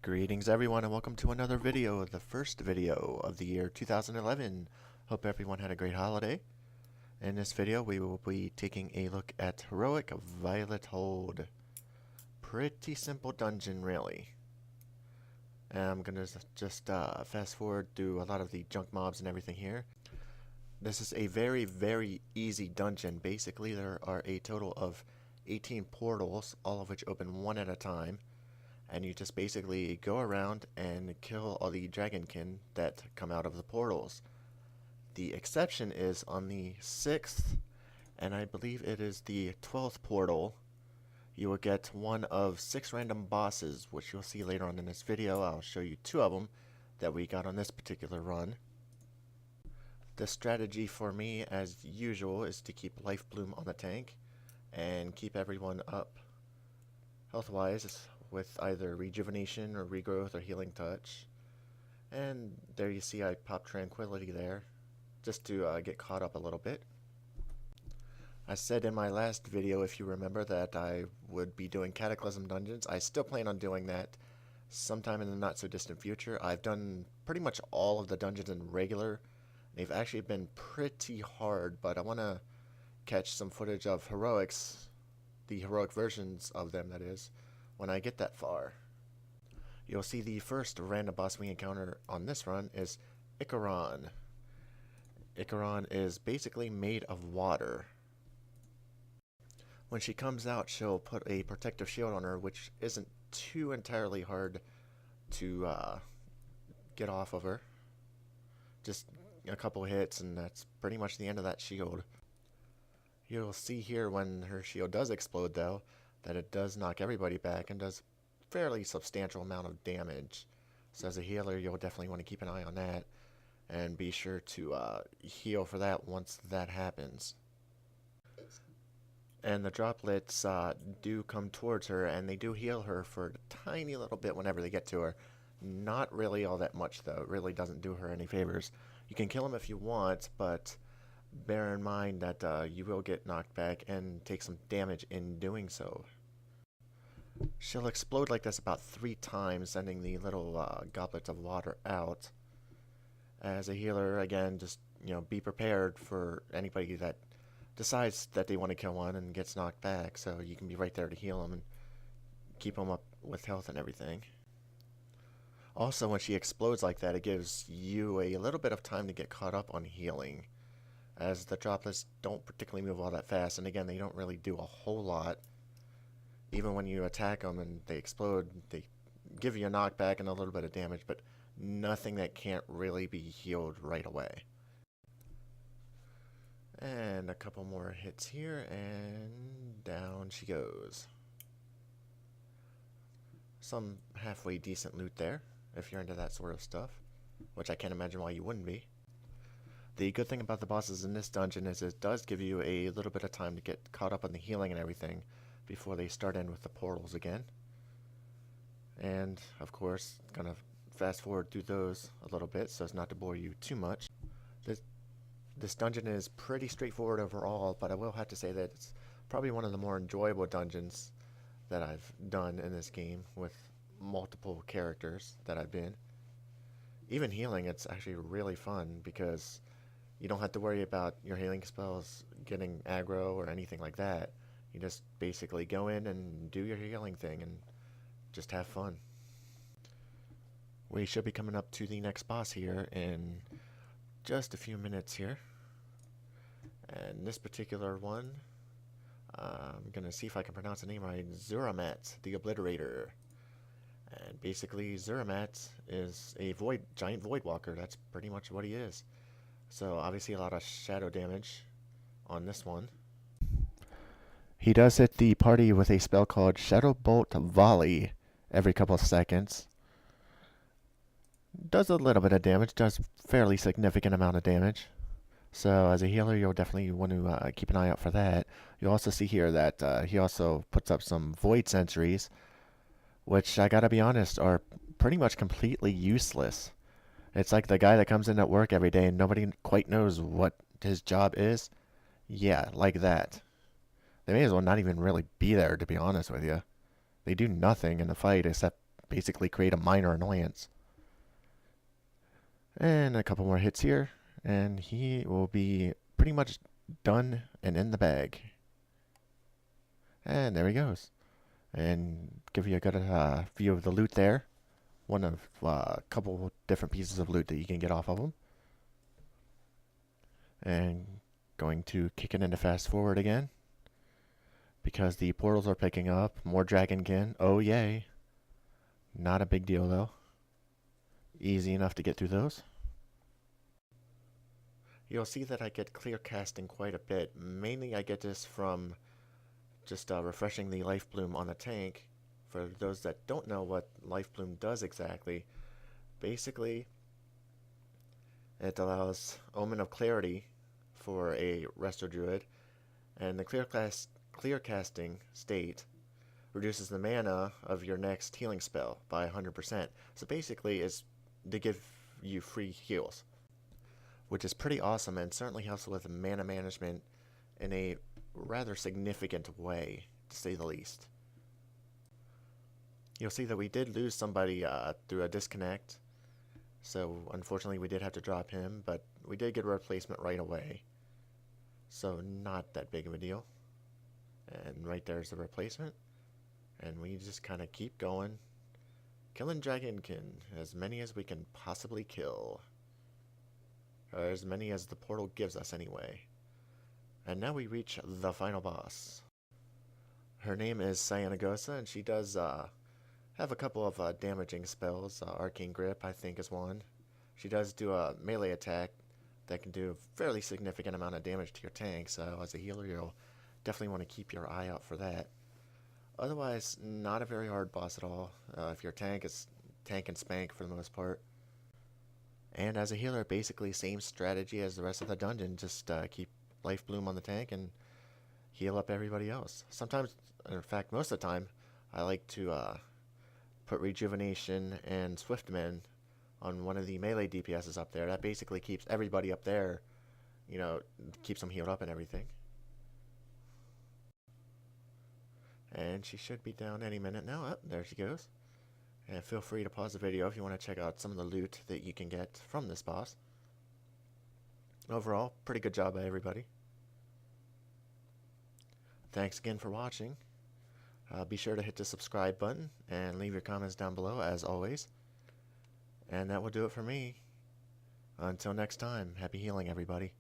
Greetings everyone and welcome to another video, the first video of the year 2011. Hope everyone had a great holiday. In this video we will be taking a look at Heroic Violet Hold. Pretty simple dungeon really. And I'm gonna just fast forward through a lot of the junk mobs and everything here. This is a very easy dungeon. Basically there are a total of 18 portals, all of which open one at a time. And you just basically go around and kill all the dragonkin that come out of the portals. The exception is on the 6th, and I believe it is the 12th portal, you will get one of 6 random bosses, which you'll see later on in this video. I'll show you 2 of them that we got on this particular run. The strategy for me, as usual, is to keep Life Bloom on the tank and keep everyone up health-wise with either rejuvenation or regrowth or healing touch. And there you see I popped tranquility there just to get caught up a little bit. I said in my last video, if you remember, that I would be doing Cataclysm dungeons. I still plan on doing that sometime in the not so distant future. I've done pretty much all of the dungeons in regular. They've actually been pretty hard, but I want to catch some footage of heroics, the heroic versions of them that is, when I get that far. You'll see the first random boss we encounter on this run is Kharam. Kharam is basically made of water. When she comes out, she'll put a protective shield on her, which isn't too entirely hard to get off of her. Just a couple hits and that's pretty much the end of that shield. You'll see here when her shield does explode though, that it does knock everybody back and does fairly substantial amount of damage. So as a healer, you'll definitely want to keep an eye on that and be sure to heal for that once that happens. And the droplets do come towards her and they do heal her for a tiny little bit whenever they get to her. Not really all that much though. It really doesn't do her any favors. You can kill them if you want, but bear in mind that you will get knocked back and take some damage in doing so. She'll explode like this about 3 times, sending the little goblets of water out. As a healer, again, just be prepared for anybody that decides that they want to kill one and gets knocked back, so you can be right there to heal them and keep them up with health and everything. Also, when she explodes like that, it gives you a little bit of time to get caught up on healing, as the droplets don't particularly move all that fast, and again, they don't really do a whole lot. Even when you attack them and they explode, they give you a knockback and a little bit of damage, but nothing that can't really be healed right away. And a couple more hits here, and down she goes. Some halfway decent loot there, if you're into that sort of stuff, which I can't imagine why you wouldn't be. The good thing about the bosses in this dungeon is it does give you a little bit of time to get caught up on the healing and everything before they start in with the portals again. And of course, kind of fast forward through those a little bit so as not to bore you too much. This dungeon is pretty straightforward overall, but I will have to say that it's probably one of the more enjoyable dungeons that I've done in this game with multiple characters that I've been. Even healing, it's actually really fun because you don't have to worry about your healing spells getting aggro or anything like that. You just basically go in and do your healing thing and just have fun. We should be coming up to the next boss here in just a few minutes here. And this particular one, I'm going to see if I can pronounce the name right, Zuramat, the Obliterator. And basically Zuramat is a giant void walker. That's pretty much what he is. So obviously a lot of shadow damage on this one. He does hit the party with a spell called Shadow Bolt Volley every couple of seconds. Does a little bit of damage, does fairly significant amount of damage. So as a healer, you'll definitely want to keep an eye out for that. You'll also see here that he also puts up some void sentries, which I gotta be honest are pretty much completely useless. It's like the guy that comes in at work every day and nobody quite knows what his job is. Yeah, like that. They may as well not even really be there, to be honest with you. They do nothing in the fight except basically create a minor annoyance. And a couple more hits here, and he will be pretty much done and in the bag. And there he goes. And give you a good view of the loot there. One of a couple different pieces of loot that you can get off of him. And going to kick it into fast forward again, because the portals are picking up. More dragonkin. Oh yay. Not a big deal though. Easy enough to get through those. You'll see that I get clear casting quite a bit. Mainly I get this from just refreshing the life bloom on the tank. For those that don't know what life bloom does exactly, basically it allows Omen of Clarity for a Resto Druid, and the clear casting state reduces the mana of your next healing spell by 100%. So basically it's to give you free heals, which is pretty awesome and certainly helps with mana management in a rather significant way, to say the least. You'll see that we did lose somebody through a disconnect, so unfortunately we did have to drop him, but we did get a replacement right away, so not that big of a deal. And right there's the replacement, and we just kind of keep going, killing dragonkin, as many as we can possibly kill, or as many as the portal gives us anyway. And now we reach the final boss. Her name is Cyanagosa, and she does have a couple of damaging spells. Arcane Grip, I think, is one. She does do a melee attack that can do a fairly significant amount of damage to your tank, so as a healer you'll definitely want to keep your eye out for that. Otherwise, not a very hard boss at all. If your tank is tank and spank for the most part. And as a healer, basically same strategy as the rest of the dungeon. Just keep life bloom on the tank and heal up everybody else. Sometimes, in fact most of the time, I like to put rejuvenation and swiftman on one of the melee DPSs up there. That basically keeps everybody up there, you know, keeps them healed up and everything. And she should be down any minute now. Oh, there she goes. And feel free to pause the video if you want to check out some of the loot that you can get from this boss. Overall, pretty good job by everybody. Thanks again for watching. Be sure to hit the subscribe button and leave your comments down below as always. And that will do it for me. Until next time, happy healing everybody.